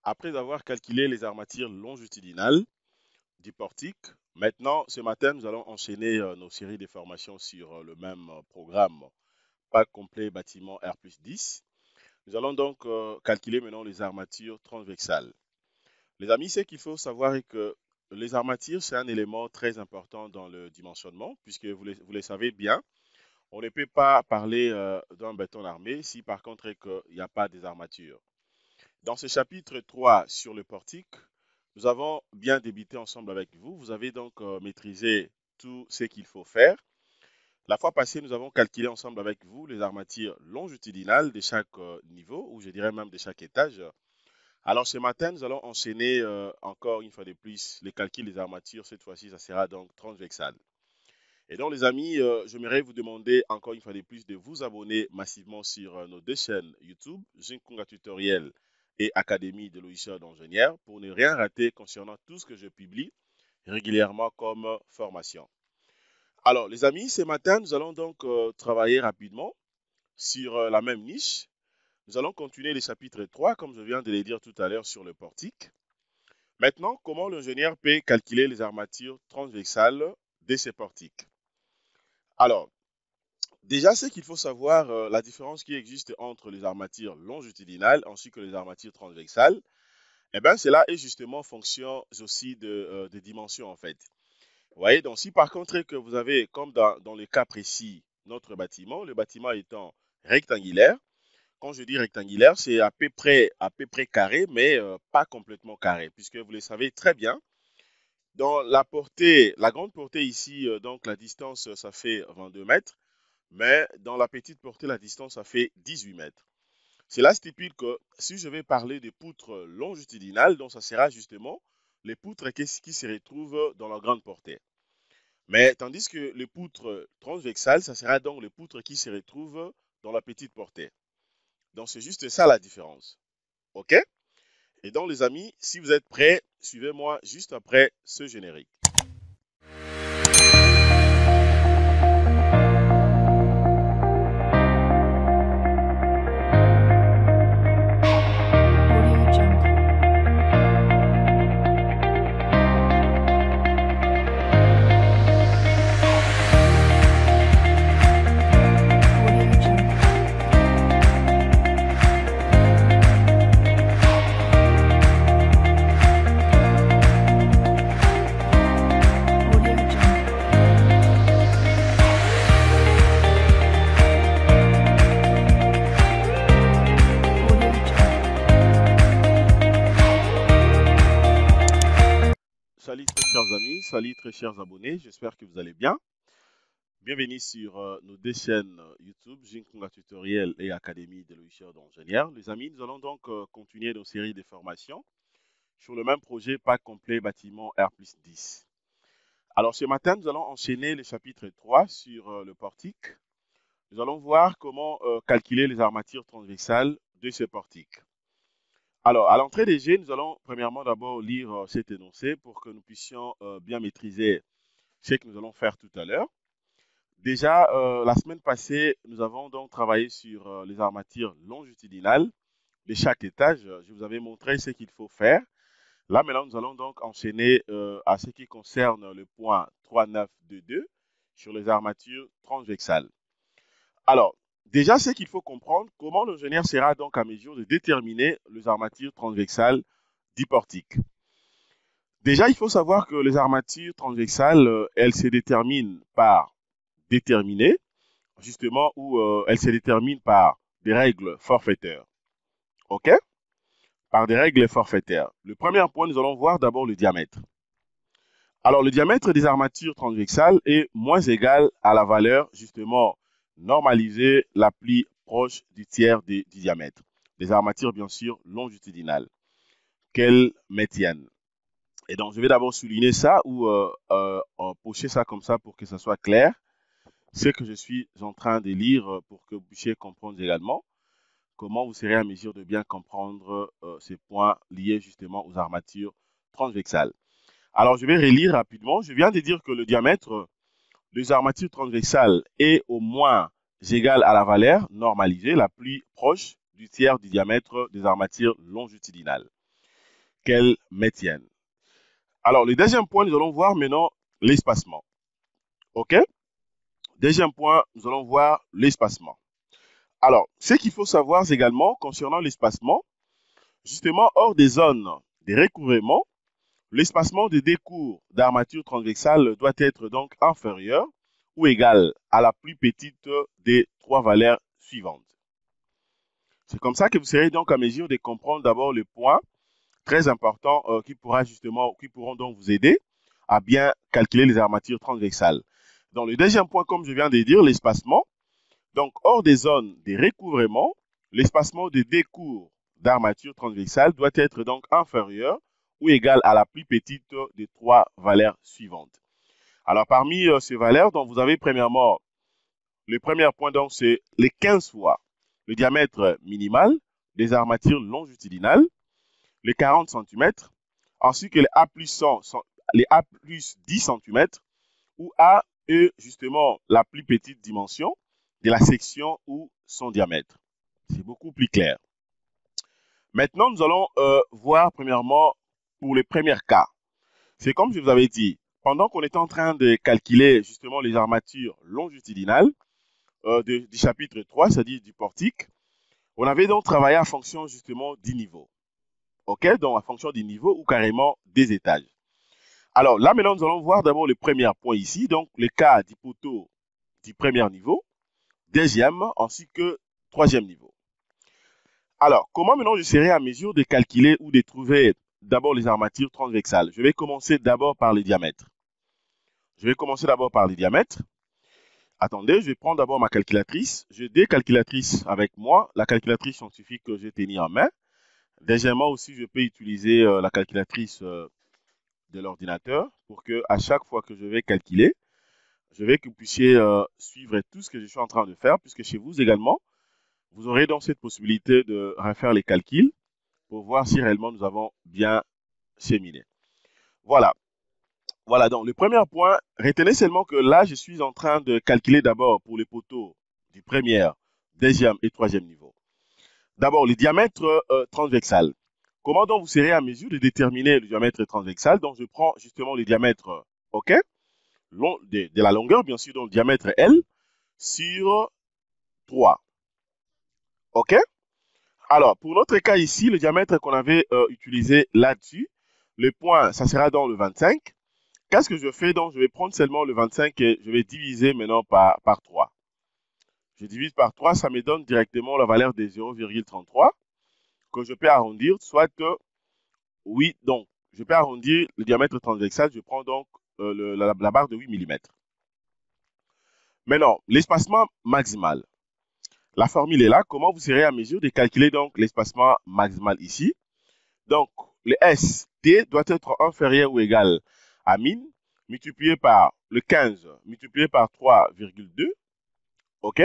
Après avoir calculé les armatures longitudinales du portique, maintenant, ce matin, nous allons enchaîner nos séries de formations sur le même programme, Pack complet bâtiment R+10. Nous allons donc calculer maintenant les armatures transversales. Les amis, ce qu'il faut savoir est que les armatures, c'est un élément très important dans le dimensionnement, puisque vous le savez bien, on ne peut pas parler d'un béton armé si par contre il n'y a pas des armatures. Dans ce chapitre 3 sur le portique, nous avons bien débuté ensemble avec vous. Vous avez donc maîtrisé tout ce qu'il faut faire. La fois passée, nous avons calculé ensemble avec vous les armatures longitudinales de chaque niveau, ou je dirais même de chaque étage. Alors ce matin, nous allons enchaîner encore une fois de plus les calculs des armatures. Cette fois-ci, ça sera donc transversal. Et donc les amis, j'aimerais vous demander encore une fois de plus de vous abonner massivement sur nos deux chaînes YouTube, Jinkunga Tutoriel et Académie de logiciels d'ingénieurs, pour ne rien rater concernant tout ce que je publie régulièrement comme formation. Alors les amis, ce matin, nous allons donc travailler rapidement sur la même niche. Nous allons continuer le chapitre 3, comme je viens de le dire tout à l'heure, sur le portique. Maintenant, comment l'ingénieur peut calculer les armatures transversales de ces portiques? Alors, déjà, ce qu'il faut savoir, la différence qui existe entre les armatures longitudinales ainsi que les armatures transversales, eh bien, cela est justement fonction aussi de dimensions en fait. Vous voyez, donc si par contre que vous avez, comme dans le cas précis, notre bâtiment, le bâtiment étant rectangulaire, quand je dis rectangulaire, c'est à peu près carré, mais pas complètement carré, puisque vous le savez très bien, dans la portée, la grande portée ici, donc la distance, ça fait 22 mètres, mais dans la petite portée, la distance, ça fait 18 mètres. Cela stipule que si je vais parler des poutres longitudinales, donc ça sera justement les poutres qui se retrouvent dans la grande portée. Mais tandis que les poutres transversales, ça sera donc les poutres qui se retrouvent dans la petite portée. Donc c'est juste ça la différence. OK? Et donc les amis, si vous êtes prêts, suivez-moi juste après ce générique. Salut très chers amis, salut très chers abonnés, j'espère que vous allez bien. Bienvenue sur nos deux chaînes YouTube, Jinkunga Tutoriel et Académie de logiciels d'ingénieurs. Les amis, nous allons donc continuer nos séries de formations sur le même projet Pack complet bâtiment R+10. Alors ce matin, nous allons enchaîner le chapitre 3 sur le portique. Nous allons voir comment calculer les armatures transversales de ce portique. Alors, à l'entrée des jeux, nous allons premièrement d'abord lire cet énoncé pour que nous puissions bien maîtriser ce que nous allons faire tout à l'heure. Déjà, la semaine passée, nous avons donc travaillé sur les armatures longitudinales de chaque étage. Je vous avais montré ce qu'il faut faire. Là, maintenant, nous allons donc enchaîner à ce qui concerne le point 3922 sur les armatures transversales. Alors, déjà, ce qu'il faut comprendre, comment l'ingénieur sera donc à mesure de déterminer les armatures transversales du portique. Déjà, il faut savoir que les armatures transversales, elles se déterminent par déterminer, justement, où elles se déterminent par des règles forfaitaires. OK? Par des règles forfaitaires. Le premier point, nous allons voir d'abord le diamètre. Alors, le diamètre des armatures transversales est moins égal à la valeur, justement, normalisée la plus proche du tiers du diamètre. Des armatures, bien sûr, longitudinales, qu'elles maintiennent. Et donc, je vais d'abord souligner ça ou pocher ça comme ça pour que ça soit clair. Ce que je suis en train de lire pour que vous puissiez comprendre également comment vous serez en mesure de bien comprendre ces points liés justement aux armatures transversales. Alors, je vais relire rapidement. Je viens de dire que le diamètre des armatures transversales est au moins égal à la valeur normalisée la plus proche du tiers du diamètre des armatures longitudinales. qu'elles maintiennent. Alors, le deuxième point, nous allons voir maintenant l'espacement. OK? Deuxième point, nous allons voir l'espacement. Alors, ce qu'il faut savoir également concernant l'espacement, justement, hors des zones de recouvrement, l'espacement des décours d'armature transversale doit être donc inférieur ou égal à la plus petite des trois valeurs suivantes. C'est comme ça que vous serez donc à mesure de comprendre d'abord le point très important qui pourront donc vous aider à bien calculer les armatures transversales. Dans le deuxième point, comme je viens de dire, l'espacement. Donc, hors des zones de recouvrement, l'espacement des décours d'armature transversale doit être donc inférieur ou égal à la plus petite des trois valeurs suivantes. Alors, parmi ces valeurs, donc, vous avez premièrement, le premier point, donc, c'est les 15 fois le diamètre minimal des armatures longitudinales, les 40 cm, ainsi que les A plus 10 cm, ou A est justement la plus petite dimension de la section ou son diamètre. C'est beaucoup plus clair. Maintenant, nous allons voir premièrement pour les premiers cas. C'est comme je vous avais dit, pendant qu'on était en train de calculer justement les armatures longitudinales du chapitre 3, c'est-à-dire du portique, on avait donc travaillé en fonction justement du niveau. OK? Donc, en fonction du niveau ou carrément des étages. Alors, là, maintenant, nous allons voir d'abord le premier point ici, donc le cas du poteau du premier niveau, deuxième, ainsi que troisième niveau. Alors, comment maintenant je serai à mesure de calculer ou de trouver d'abord les armatures transversales? Je vais commencer d'abord par les diamètres. Attendez, je vais prendre d'abord ma calculatrice. J'ai deux calculatrices avec moi. La calculatrice scientifique que j'ai tenue en main. Deuxièmement aussi, je peux utiliser la calculatrice de l'ordinateur pour que à chaque fois que je vais calculer, je vais que vous puissiez suivre tout ce que je suis en train de faire, puisque chez vous également, vous aurez donc cette possibilité de refaire les calculs pour voir si réellement nous avons bien cheminé. Voilà. Voilà, donc le premier point, retenez seulement que là, je suis en train de calculer d'abord pour les poteaux du premier, deuxième et troisième niveau. D'abord, le diamètre transversal. Comment donc vous serez à mesure de déterminer le diamètre transversal? Donc, je prends justement le diamètre, OK, de la longueur, bien sûr, donc le diamètre L sur 3. OK? Alors, pour notre cas ici, le diamètre qu'on avait utilisé là-dessus, le point, ça sera dans le 25. Qu'est-ce que je fais donc? Je vais prendre seulement le 25 et je vais diviser maintenant par 3. Je divise par 3, ça me donne directement la valeur de 0,33 que je peux arrondir, soit 8. Donc, je peux arrondir le diamètre transversal, je prends donc la barre de 8 mm. Maintenant, l'espacement maximal. La formule est là. Comment vous serez à mesure de calculer donc l'espacement maximal ici? Donc, le ST doit être inférieur ou égal à 1000 multiplié par le 15 multiplié par 3,2. OK?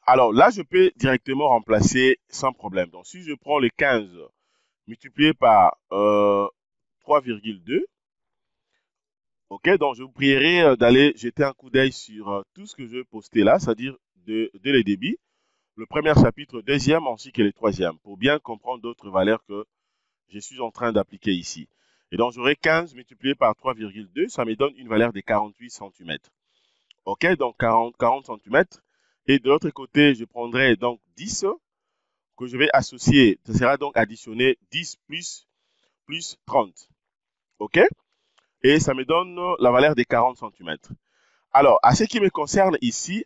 Alors là, je peux directement remplacer sans problème. Donc, si je prends le 15 multiplié par 3,2, OK? Donc, je vous prierai d'aller jeter un coup d'œil sur tout ce que je vais poster là, c'est-à-dire de les débits, le premier chapitre, deuxième ainsi que le troisième, pour bien comprendre d'autres valeurs que je suis en train d'appliquer ici. Et donc, j'aurai 15 multiplié par 3,2, ça me donne une valeur de 48 cm. OK, donc 40 cm. Et de l'autre côté, je prendrai donc 10 que je vais associer. Ça sera donc additionné 10 plus 30. OK? Et ça me donne la valeur de 40 cm. Alors, à ce qui me concerne ici,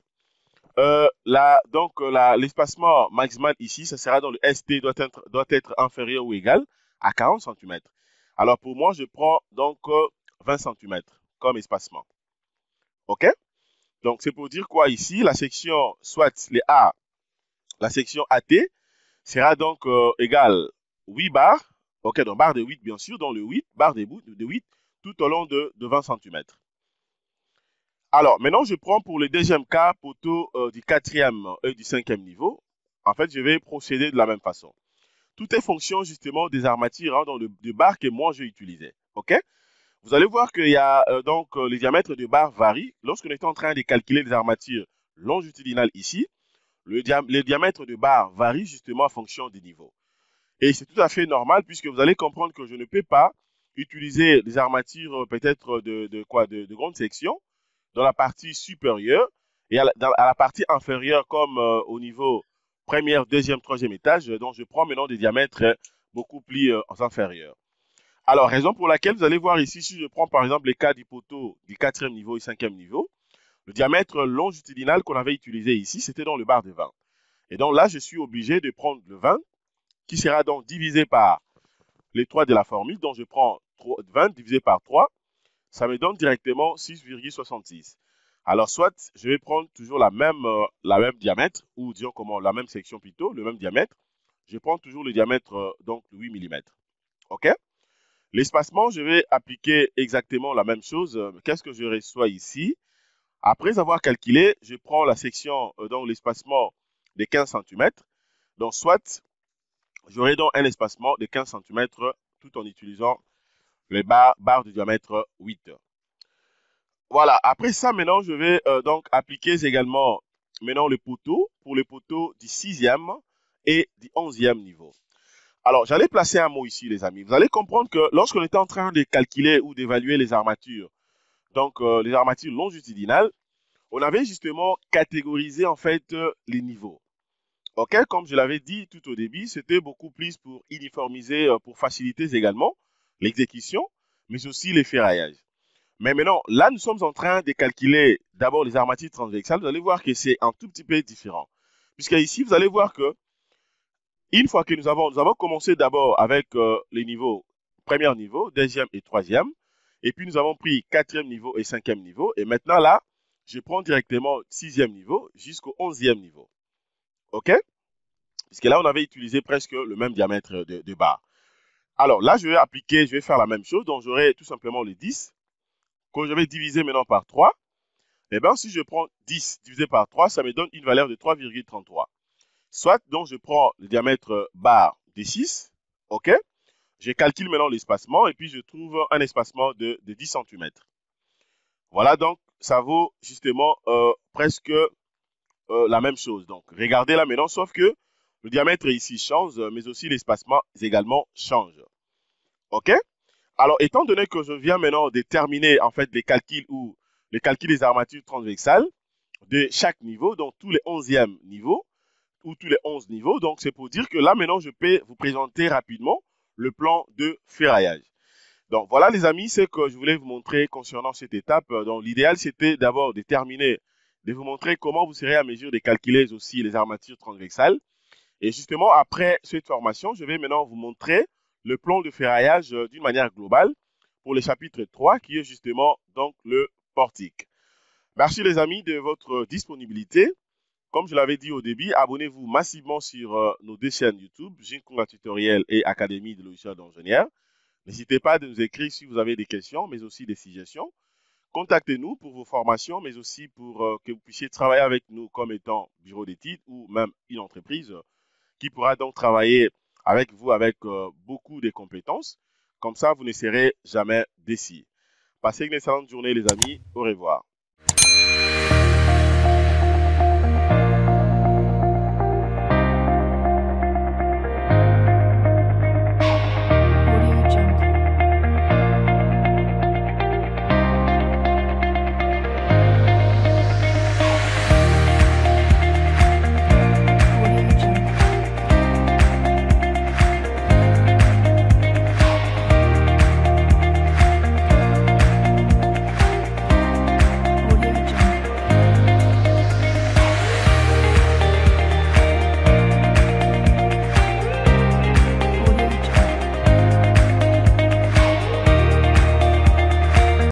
l'espacement maximal ici, ça sera dans le ST doit être inférieur ou égal à 40 cm. Alors pour moi, je prends donc 20 cm comme espacement. OK? Donc c'est pour dire quoi ici? La section, soit les A, la section AT sera donc égale 8 barres. OK, donc barre de 8 bien sûr, dans le 8, barre de 8 tout au long de 20 cm. Alors, maintenant, je prends pour le deuxième cas, poteau du quatrième et du cinquième niveau. En fait, je vais procéder de la même façon. Tout est fonction justement des armatures dans le barre que moi j'ai utilisé. OK? Vous allez voir qu'il y a les diamètres de barre varient. Lorsqu'on est en train de calculer les armatures longitudinales ici, le diamètre de barre varie justement en fonction des niveaux. Et c'est tout à fait normal puisque vous allez comprendre que je ne peux pas utiliser des armatures peut-être de grande section dans la partie supérieure et à la partie inférieure comme au niveau premier, deuxième, troisième étage. Donc, je prends maintenant des diamètres beaucoup plus inférieurs. Alors, raison pour laquelle vous allez voir ici, si je prends par exemple les cas du poteau du quatrième niveau et cinquième niveau, le diamètre longitudinal qu'on avait utilisé ici, c'était dans le bar de 20. Et donc là, je suis obligé de prendre le 20 qui sera donc divisé par les 3 de la formule. Donc, je prends 20 divisé par 3. Ça me donne directement 6,66. Alors, soit je vais prendre toujours la même diamètre, ou disons comment, la même section plutôt, le même diamètre. Je prends toujours le diamètre, donc 8 mm. OK? L'espacement, je vais appliquer exactement la même chose. Qu'est-ce que je reçois ici? Après avoir calculé, je prends la section, donc l'espacement de 15 cm. Donc, soit j'aurai donc un espacement de 15 cm tout en utilisant les barres de diamètre 8. Voilà, après ça, maintenant, je vais donc appliquer également maintenant le poteau pour le poteau du 6e et du 11e niveau. Alors, j'allais placer un mot ici, les amis. Vous allez comprendre que lorsqu'on était en train de calculer ou d'évaluer les armatures, donc les armatures longitudinales, on avait justement catégorisé en fait les niveaux. OK, comme je l'avais dit tout au début, c'était beaucoup plus pour uniformiser, pour faciliter également l'exécution, mais aussi les ferraillages. Mais maintenant, là, nous sommes en train de calculer d'abord les armatures transversales. Vous allez voir que c'est un tout petit peu différent. Puisque ici, vous allez voir que une fois que nous avons commencé d'abord avec les niveaux, premier niveau, deuxième et troisième. Et puis, nous avons pris quatrième niveau et cinquième niveau. Et maintenant, là, je prends directement sixième niveau jusqu'au 11e niveau. OK? Puisque là, on avait utilisé presque le même diamètre de barre. Alors là, je vais faire la même chose. Donc, j'aurai tout simplement le 10 que je vais diviser maintenant par 3. Eh bien, si je prends 10 divisé par 3, ça me donne une valeur de 3,33. Soit, donc, je prends le diamètre barre de 6. OK? Je calcule maintenant l'espacement et puis je trouve un espacement de 10 cm. Voilà, donc, ça vaut justement presque la même chose. Donc, regardez là maintenant, sauf que le diamètre ici change, mais aussi l'espacement également change. OK? Alors, étant donné que je viens maintenant de terminer en fait les calculs des armatures transversales de chaque niveau, donc tous les 11e niveaux ou tous les 11 niveaux, donc c'est pour dire que là maintenant je peux vous présenter rapidement le plan de ferraillage. Donc voilà les amis, c'est que je voulais vous montrer concernant cette étape. Donc l'idéal c'était d'abord de terminer, de vous montrer comment vous serez à mesure de calculer aussi les armatures transversales. Et justement après cette formation, je vais maintenant vous montrer le plan de ferraillage d'une manière globale pour le chapitre 3 qui est justement donc le portique. Merci les amis de votre disponibilité. Comme je l'avais dit au début, abonnez-vous massivement sur nos deux chaînes YouTube, Ginkonga Tutoriel et Académie de logiciels d'ingénieurs. N'hésitez pas à nous écrire si vous avez des questions, mais aussi des suggestions. Contactez-nous pour vos formations, mais aussi pour que vous puissiez travailler avec nous comme étant bureau d'études ou même une entreprise qui pourra donc travailler avec vous avec beaucoup de compétences. Comme ça, vous ne serez jamais déçus. Passez une excellente journée, les amis. Au revoir.